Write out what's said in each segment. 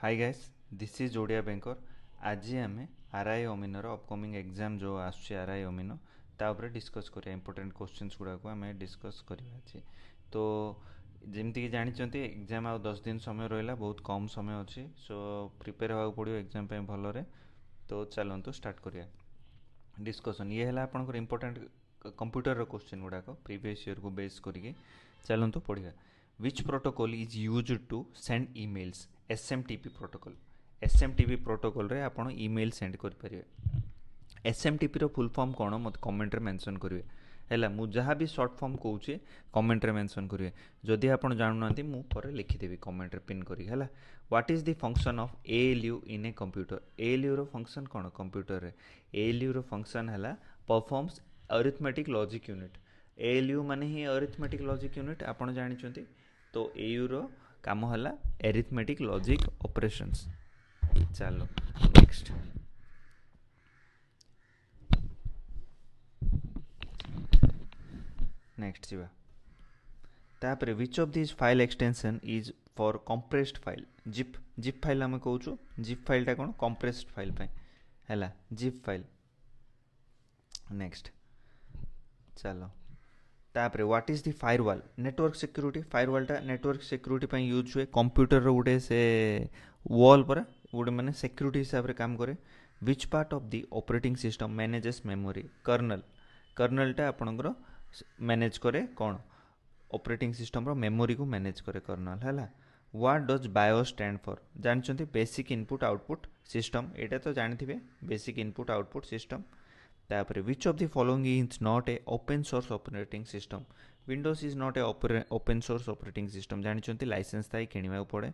Hi guys, this is Odia banker. आज आम RI अमीनर upcoming exam जो आसुचे आरआई अमीन ता उपरे डिस्कस करिया इंपोर्टेंट क्वेश्चंस गुड़ा को आम डिस्कस करिया अछि। तो जमती कि जानते एग्जाम आ 10 दिन समय रहा, बहुत कम समय अच्छी। सो प्रिपेयर होगा पड़ो एग्जाम पे भलरे। तो चलतु स्टार्ट करिया डिस्कसन। ये है आपंकर इंपोर्टेंट कंप्यूटर क्वेश्चन गुड़ाक प्रीवियस ईयर को बेस करके चलतु पढ़िया। Which protocol is used to send emails? SMTP protocol. SMTP protocol रे आपण ईमेल सेंड कर परिवे। एसएमटीपी रो फुल फॉर्म कोन मत कमेंट रे मेंशन करिवे हैला। मु जहाँ भी शॉर्ट फॉर्म कहूँ कमेंट रे मेंशन करिवे। जदि आपण जानू नांती मु पर लिखि देबी कमेंट रे पिन करी हैला। What is the function of ALU in a computer? ALU रो फंक्शन कोन कंप्यूटर रे? एएलयू रो फंक्शन हैला performs arithmetic logic unit. ALU माने ही अरिथमेटिक लॉजिक यूनिट आपण जानि चंती। तो एयू रो काम है एरिथमेटिक लॉजिक ऑपरेशंस। चलो नेक्स्ट। नेक्स्ट जीवा तापर which of this file extension is for compressed file? Zip. Zip file आम कहूँ। जिप फाइल टा कौन? कंप्रेस्ड फाइल है जिप फाइल। नेक्स्ट चलो तापर what is the firewall? Network security. Firewall टा नेटवर्क सिक्योरिटी पे यूज हुए। कंप्यूटर रो गुटे से वॉल पर गुटे माने सिक्योरिटी हिसाब रे काम करे। Which part of the operating system manages memory? Kernel. Kernel टा आपनकर मैनेज करे कौन? ऑपरेटिंग सिस्टम रो मेमोरी को मैनेज करे कर्नल हैला। What does BIOS stand for? जानछंती बेसिक इनपुट आउटपुट सिस्टम। एटा तो जानथिबे बेसिक इनपुट आउटपुट सिस्टम। तापर which of the following is not a open source operating system? Windows is not a open source operating system. जानछंती licence ताई किनिबा पड़े।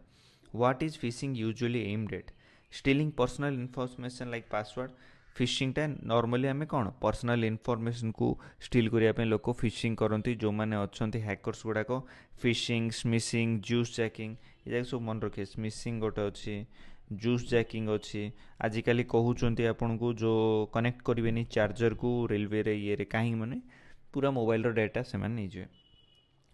What is fishing usually aimed at? Stealing personal information like password. Fishing टा normally आमे कौन personal information को steel करिया पे लोक फिशिंग करती। जो मैंने अच्छे हैकर्स गुड़ाक फिशिंग, स्मिशिंग, जूस जैकिंग ये सब मन रखिए। स्मिशिंग गोटे अच्छी, जूस जैकिंग अच्छी। आजिकल कहते आपन को जो कनेक्ट करेंगे चार्जर को रेलवे रे ये कहीं माने पूरा मोबाइल रो डाटा से नहीं जाए।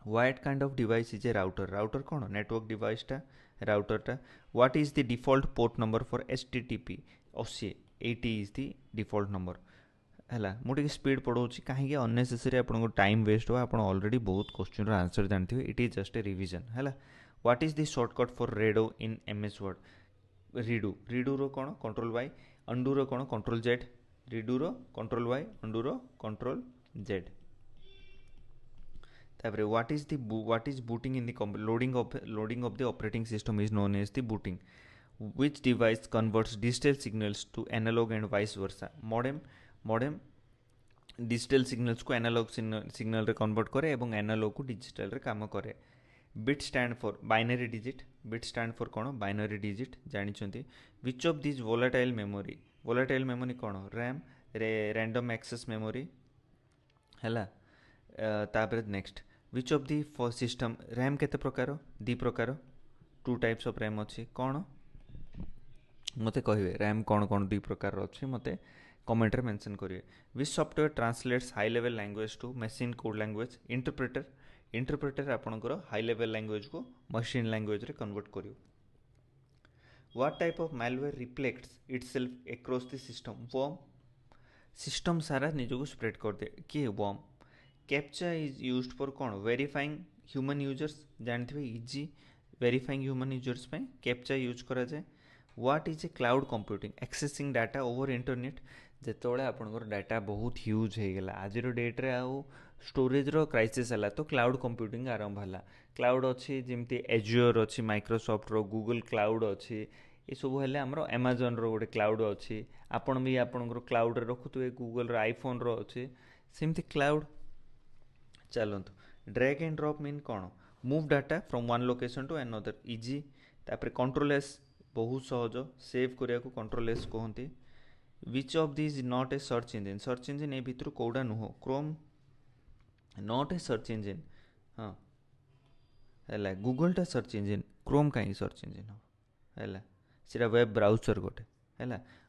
What kind of device is A router? Router कौन? नेटवर्क डिवाइस टा राउटर टा। What is the default port number for HTTP? 80 80 is the default number है। मुझे स्पीड पढ़ाऊँ कहीं अननेसेसरी आपको टाइम वेस्ट हो। आप ऑलरेडी बहुत क्वेश्चन आंसर जानते हैं। It is just a revision है। What is the shortcut for redo in MS Word? Redo. Redo रो कौन? Control Y. अंडू रो कौन? Control Z. रिडू रो कंट्रोल वाई, अंडू रो कंट्रोल जेड। तापर what is booting in the loading of the operating system is known as the booting. Which device converts digital signals to analog and vice versa? Modem. Modem digital signals को analogue signal रे convert करे और analogue को digital रे काम करे। Bit stand for binary digit. Bit stand for कौन? Binary digit जानते। Which of this volatile memory? Volatile memory कौन? रैम, रैंडम एक्सेस मेमोरी है। तापर next which of the system? RAM केते प्रकार? 2 प्रकार, 2 टाइप्स ऑफ रैम अच्छी। कौन मते कहिए? रैम कौन कौन 2 प्रकार अच्छी मते कमेंट रे मेंशन करिए। Which software translates high level language to machine code language? Interpreter. Interpreter आपनकर हाई लेवल लैंग्वेज को मशीन लैंग्वेज रे कन्वर्ट करियो। What type of malware reflects itself across the system? Worm. System सारा निजको spread कर दे किए? Worm. Captcha is used for कौन? Verifying human users. जानते इजी वेरीफाइंग ह्यूमन यूजर्स पे कैप्चा यूज करा जाए। What is a cloud computing? Accessing data over internet. जिते आपंकर डाटा बहुत ह्यूज हो गला आज डेट्रे आउ स्टोरेज रो क्राइसिस है तो क्लाउड कंप्यूटिंग आरंभ है। क्लाउड अच्छी जमती एज्योर अच्छी, माइक्रोसॉफ्ट रो गुगल क्लाउड अच्छी। ये सब है आमर अमेजन रो गोटे क्लाउड अच्छी। आपन भी आपंकर क्लाउड रखुए गूगल रो आईफोन रो अच्छी सेमती क्लाउड। चलतु ड्रैग एंड ड्रॉप मीन कौन? Move data from one location to another. Easy. तापर कंट्रोल एस बहुत सहज सेव करिया को कंट्रोल एस कहते। Which of this not a search engine? Search engine ए भितर कौटा नुह? Chrome not a search engine. हाँ है गूगल टा सर्च इंजिन, क्रोम कहीं सर्च इंजिन है सीटा वेब ब्राउजर गोटे है।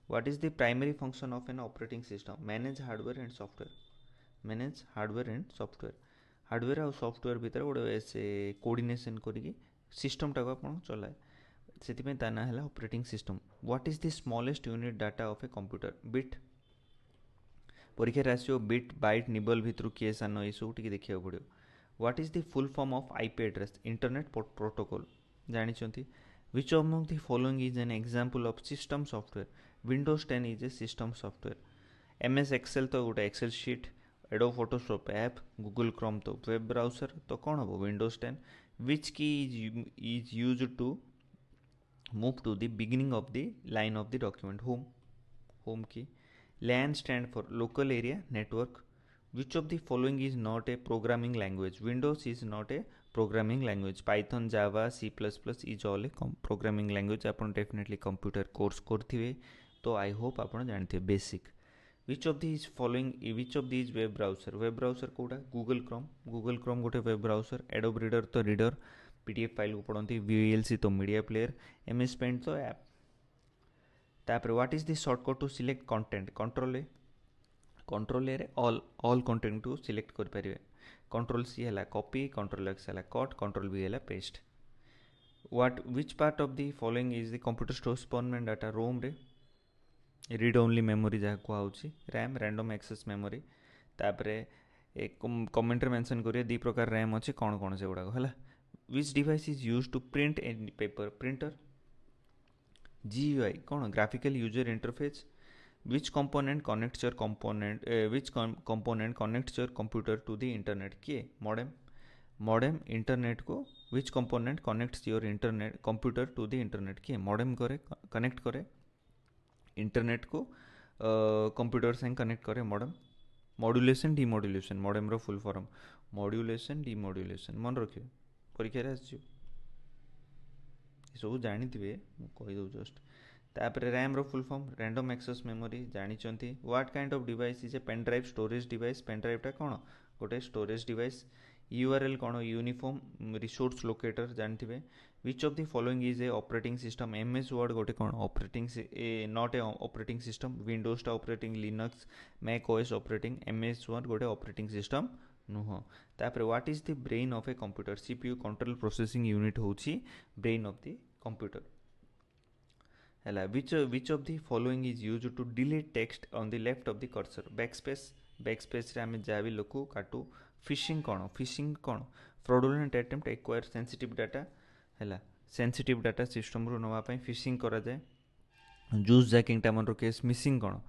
What is the primary function of an operating system? Manage hardware and software. Manage hardware and software. Hardware और software भितर गोटे से कोऑर्डिनेशन करिकी सिस्टम टाको आपन चलाए। से ता ना है operating system. What is the smallest unit data of a computer? Bit. परीक्षा आसो बिट बाइट निबल भितर किए सान ये सब टी देखा पड़ो. What is the full form of IP address? Internet protocol. जानी which among the following is an example of system software? Windows 10 is a system software. MS Excel तो गोटे Excel sheet. Adobe Photoshop app. Google Chrome तो web browser. तो कौन हम Windows 10. Which key is use to move to the beginning of the line of the document? Home key. LAN stand for local area network. Which of the following is not a programming language? Windows is not a programming language. Python, Java, C++ is all a programming language. आपन definitely computer course करथिबे तो I hope आपन जानथिबे basic. Which of these following? Which of these web browser? Web browser कोडा? Google Chrome. Google Chrome गोटे web browser. Adobe Reader तो reader. PDF file को पढ़ती. VLC तो media player. MS Paint तो app. तापर what is the shortcut to select content? Control A all content to select कर पारे. कंट्रोल सी है कॉपी. कंट्रोल एक्स है कट. कंट्रोल बी है paste. What which part of the following is the computer stores permanent data? ROM रे. Read only memory जहाँ कहूँ. RAM random access memory. तापर comment mention करिए दी प्रकार रैम अच्छे कौन कौन से गुड़ाक है. Which device is use to print and paper? Printer. GUI कौन? Graphical user interface. Which component connects your component connects your computer to the internet? किए? मॉडेम इंटरनेट को. Which component connects your internet computer to the internet? किए? Modem करे connect करे internet को computer से connect करे modem. Modulation demodulation. Modem रो full form modulation demodulation. मन रखिए परीक्षा आसो सब जानी कहीदे जस्ट. तापर रैम रो full form random access memory. जानी what kind of device is a pen drive? Storage device. Pen ड्राइवटा कौन? गोटे स्टोरेज डिवाइस. URL कौन? Uniform resource locator. जानते. Which of the following is a operating system? MS Word गोटे कौन? Operating not a operating system. विंडोजटा operating. Linux Mac OS operating. MS Word गोटे operating system नुह. तापर what is the brain of a computer? CPU control processing unit होची brain of the computer है. Which of the following is use to delete text on the left of the cursor? Backspace रे आमे जहाँ भी लोकू काटू. Phishing कौन? Fraudulent attempt acquire sensitive data है. सेंसिटिव डाटा सिस्टम रू नवापाई फिशिंग करा जाए. जूस जैकिंग टा मन रखे. मिसिंग कौन?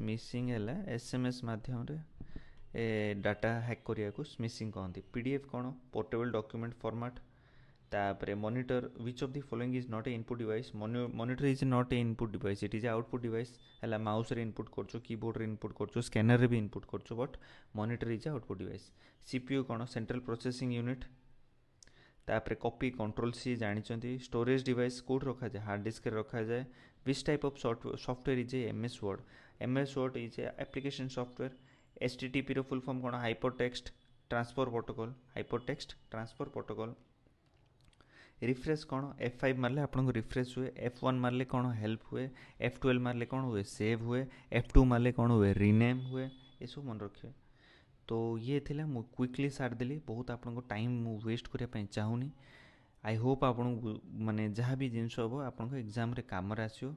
मिसिंग है SMS माध्यम रे डाटा हैक करिया को मिसिंग कहती. PDF कौन? Portable document format. तापर monitor. Which of the following is not a input device? Monitor is not a input device. It is output device है. माउस रे इनपुट करछो. कीबोर्ड रे इनपुट करछो. स्कैनर रे भी इनपुट करछो. But monitor is output device. CPU कौन? Central processing unit. तापर कॉपी. Control C. जानी स्टोरेज डिवाइस कौट रखा जाए? हार्ड डिस्क रखा जाए. Which type of software is a MS Word? MS Word is a application software. HTTP रो full form कौन? Hyper text transfer protocol. Hyper text transfer protocol. Refresh कौन? F5 मारले आपको रिफ्रेश हुए. F1 मारले कौन? हेल्प हुए. F12 मारले कौन हुए? सेव हुए. F2 मारले कौन हुए? रीनेम हुए. ये सब मन रखिए. तो ये थिला मु क्विकली सारदेली. बहुत आपको टाइम मु वेस्ट करने चाहूनी. आई होप आपको माने जहाँ भी जिनस हम आपको एग्जाम रे काम आसो.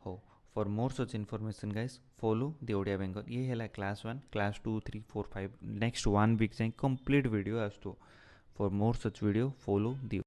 हो for more such information guys follow the Odia Bengal. ये है क्लास 1 क्लास 2 3 4 5 नेक्स्ट 1 वीक जाए कंप्लीट वीडियो आसो. For more such video follow the